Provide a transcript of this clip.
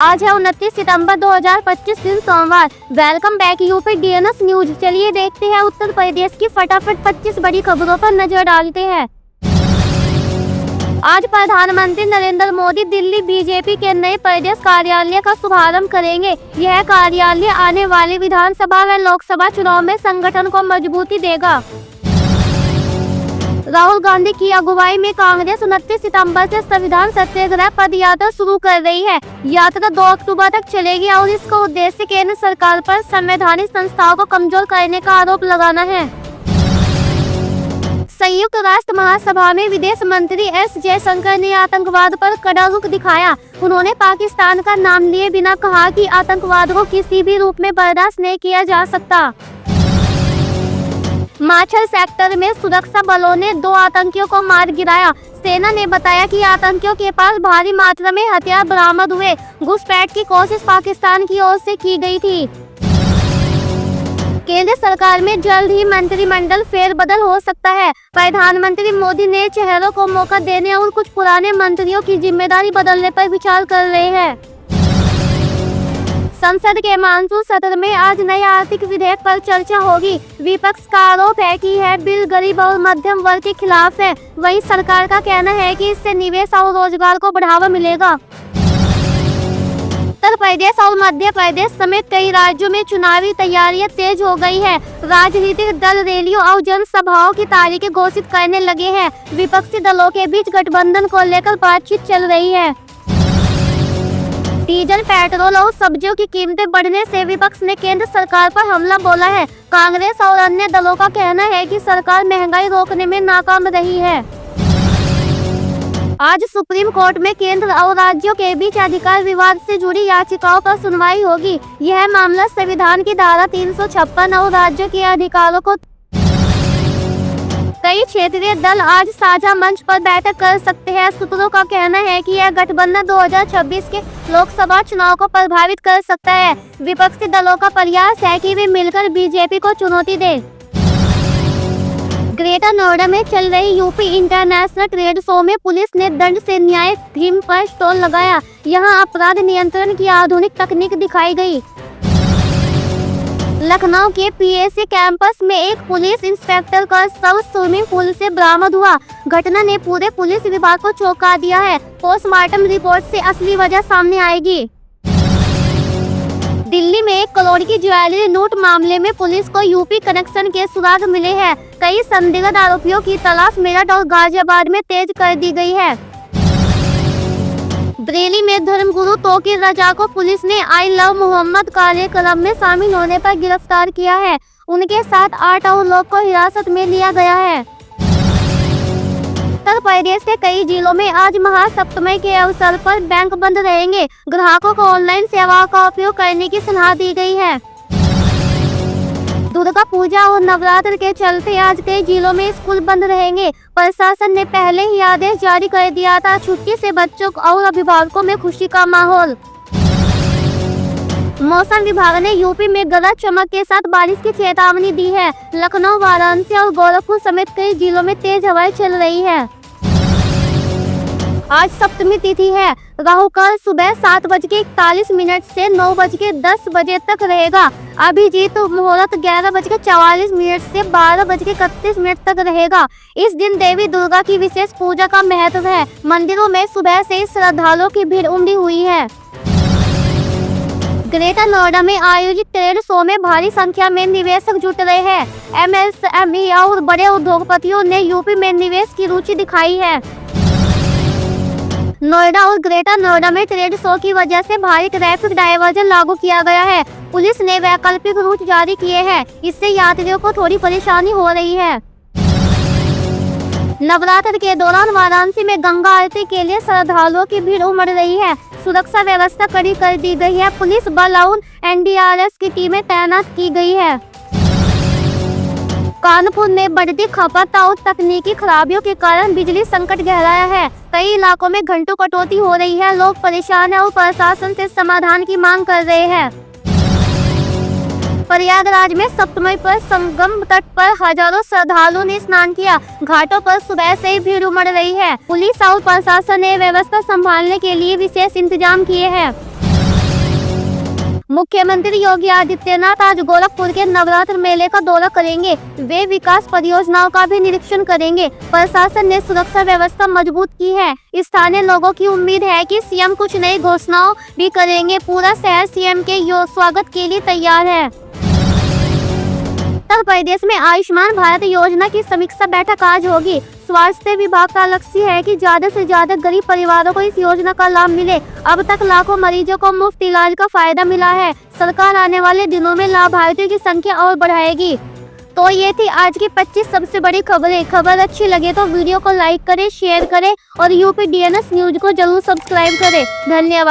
आज है 29 सितंबर 2025 दिन सोमवार। Welcome back UP DNS news. चलिए देखते हैं उत्तर प्रदेश की फटाफट 25 बड़ी खबरों पर नजर डालते हैं। आज प्रधानमंत्री नरेंद्र मोदी दिल्ली बीजेपी के नए प्रदेश कार्यालय का शुभारंभ करेंगे। यह कार्यालय आने वाले विधानसभा व लोकसभा चुनाव में संगठन को मजबूती देगा। राहुल गांधी की अगुवाई में कांग्रेस 29 सितंबर से संविधान सत्याग्रह पद यात्रा शुरू कर रही है। यात्रा 2 अक्टूबर तक चलेगी और इसका उद्देश्य केंद्र सरकार पर संवैधानिक संस्थाओं को कमजोर करने का आरोप लगाना है। संयुक्त राष्ट्र महासभा में विदेश मंत्री एस जयशंकर ने आतंकवाद पर कड़ा रुख दिखाया। उन्होंने पाकिस्तान का नाम लिए बिना कहा कि आतंकवाद को किसी भी रूप में बर्दाश्त नहीं किया जा सकता। माछल सेक्टर में सुरक्षा बलों ने 2 आतंकियों को मार गिराया। सेना ने बताया कि आतंकियों के पास भारी मात्रा में हथियार बरामद हुए। घुसपैठ की कोशिश पाकिस्तान की ओर से की गई थी। केंद्र सरकार में जल्द ही मंत्रिमंडल फेरबदल हो सकता है। प्रधानमंत्री मोदी नए चेहरों को मौका देने और कुछ पुराने मंत्रियों की जिम्मेदारी बदलने पर विचार कर रहे हैं। संसद के मानसून सत्र में आज नए आर्थिक विधेयक पर चर्चा होगी। विपक्ष का आरोप है कि यह बिल गरीब और मध्यम वर्ग के खिलाफ है। वहीं सरकार का कहना है कि इससे निवेश और रोजगार को बढ़ावा मिलेगा। उत्तर प्रदेश और मध्य प्रदेश समेत कई राज्यों में चुनावी तैयारियां तेज हो गई है। राजनीतिक दल रैलियों और जनसभाओं की तारीखें घोषित करने लगे हैं। विपक्षी दलों के बीच गठबंधन को लेकर बातचीत चल रही है। डीजल, पेट्रोल और सब्जियों की कीमतें बढ़ने से विपक्ष ने केंद्र सरकार पर हमला बोला है। कांग्रेस और अन्य दलों का कहना है कि सरकार महंगाई रोकने में नाकाम रही है। आज सुप्रीम कोर्ट में केंद्र और राज्यों के बीच अधिकार विवाद से जुड़ी याचिकाओं पर सुनवाई होगी। यह मामला संविधान की धारा 356 और राज्यों के अधिकारों को कई क्षेत्रीय दल आज साझा मंच पर बैठक कर सकते हैं। सूत्रों का कहना है कि यह गठबंधन 2026 के लोकसभा चुनाव को प्रभावित कर सकता है। विपक्षी दलों का प्रयास है कि वे मिलकर बीजेपी को चुनौती दें। ग्रेटर नोएडा में चल रही यूपी इंटरनेशनल ट्रेड शो में पुलिस ने दंड से न्याय थीम पर स्टॉल लगाया। यहां अपराध नियंत्रण की आधुनिक तकनीक दिखाई गई। लखनऊ के पीएसी कैंपस में एक पुलिस इंस्पेक्टर का शव स्विमिंग पूल से बरामद हुआ। घटना ने पूरे पुलिस विभाग को चौंका दिया है। पोस्टमार्टम रिपोर्ट से असली वजह सामने आएगी। दिल्ली में 1 करोड़ की ज्वेलरी लूट मामले में पुलिस को यूपी कनेक्शन के सुराग मिले हैं। कई संदिग्ध आरोपियों की तलाश मेरठ और गाजियाबाद में तेज कर दी गई है। बरेली में धर्मगुरु तौकीर रजा को पुलिस ने आई लव मोहम्मद कार्यक्रम में शामिल होने पर गिरफ्तार किया है। उनके साथ 8 और लोग को हिरासत में लिया गया है। उत्तर प्रदेश के कई जिलों में आज महासप्तमी के अवसर पर बैंक बंद रहेंगे। ग्राहकों को ऑनलाइन सेवाओं का उपयोग करने की सलाह दी गई है। दुर्गा पूजा और नवरात्र के चलते आज कई जिलों में स्कूल बंद रहेंगे। प्रशासन ने पहले ही आदेश जारी कर दिया था। छुट्टी से बच्चों और अभिभावकों में खुशी का माहौल। मौसम विभाग ने यूपी में गरज चमक के साथ बारिश की चेतावनी दी है। लखनऊ, वाराणसी और गोरखपुर समेत कई जिलों में तेज हवाएं चल रही है। आज सप्तमी तिथि है। राहु काल सुबह 7:41 से 9:10 बजे तक रहेगा। अभिजीत मुहूर्त 11:44 से 12:31 तक रहेगा। इस दिन देवी दुर्गा की विशेष पूजा का महत्व है। मंदिरों में सुबह से ही श्रद्धालुओं की भीड़ उमड़ी हुई है। ग्रेटर नोएडा में आयोजित ट्रेड शो में भारी संख्या में निवेशक जुट रहे हैं। एमएसएमई और बड़े उद्योगपतियों ने यूपी में निवेश की रुचि दिखाई है। नोएडा और ग्रेटर नोएडा में ट्रेड शो की वजह से भारी ट्रैफिक डायवर्जन लागू किया गया है। पुलिस ने वैकल्पिक रूट जारी किए हैं। इससे यात्रियों को थोड़ी परेशानी हो रही है। नवरात्र के दौरान वाराणसी में गंगा आरती के लिए श्रद्धालुओं की भीड़ उमड़ रही है। सुरक्षा व्यवस्था कड़ी कर दी गई है। पुलिस बल और एनडीआरएफ की टीमें तैनात की गई है। कानपुर में बढ़ती खपत और तकनीकी खराबियों के कारण बिजली संकट गहराया है। कई इलाकों में घंटों कटौती हो रही है। लोग परेशान हैं और प्रशासन से समाधान की मांग कर रहे हैं। प्रयागराज में सप्तमी पर संगम तट पर हजारों श्रद्धालुओं ने स्नान किया। घाटों पर सुबह से ही भीड़ उमड़ रही है। पुलिस और प्रशासन ने व्यवस्था संभालने के लिए विशेष इंतजाम किए हैं। मुख्यमंत्री योगी आदित्यनाथ आज गोरखपुर के नवरात्र मेले का दौरा करेंगे। वे विकास परियोजनाओं का भी निरीक्षण करेंगे। प्रशासन ने सुरक्षा व्यवस्था मजबूत की है। स्थानीय लोगों की उम्मीद है कि सीएम कुछ नई घोषणाओं भी करेंगे। पूरा शहर सीएम के स्वागत के लिए तैयार है। उत्तर प्रदेश में आयुष्मान भारत योजना की समीक्षा बैठक आज होगी। स्वास्थ्य विभाग का लक्ष्य है कि ज्यादा से ज्यादा गरीब परिवारों को इस योजना का लाभ मिले। अब तक लाखों मरीजों को मुफ्त इलाज का फायदा मिला है। सरकार आने वाले दिनों में लाभार्थियों की संख्या और बढ़ाएगी। तो ये थी आज की 25 सबसे बड़ी खबरें। खबर अच्छी लगे तो वीडियो को लाइक करें, शेयर करें और यूपी DNS न्यूज को जरूर सब्सक्राइब करें। धन्यवाद।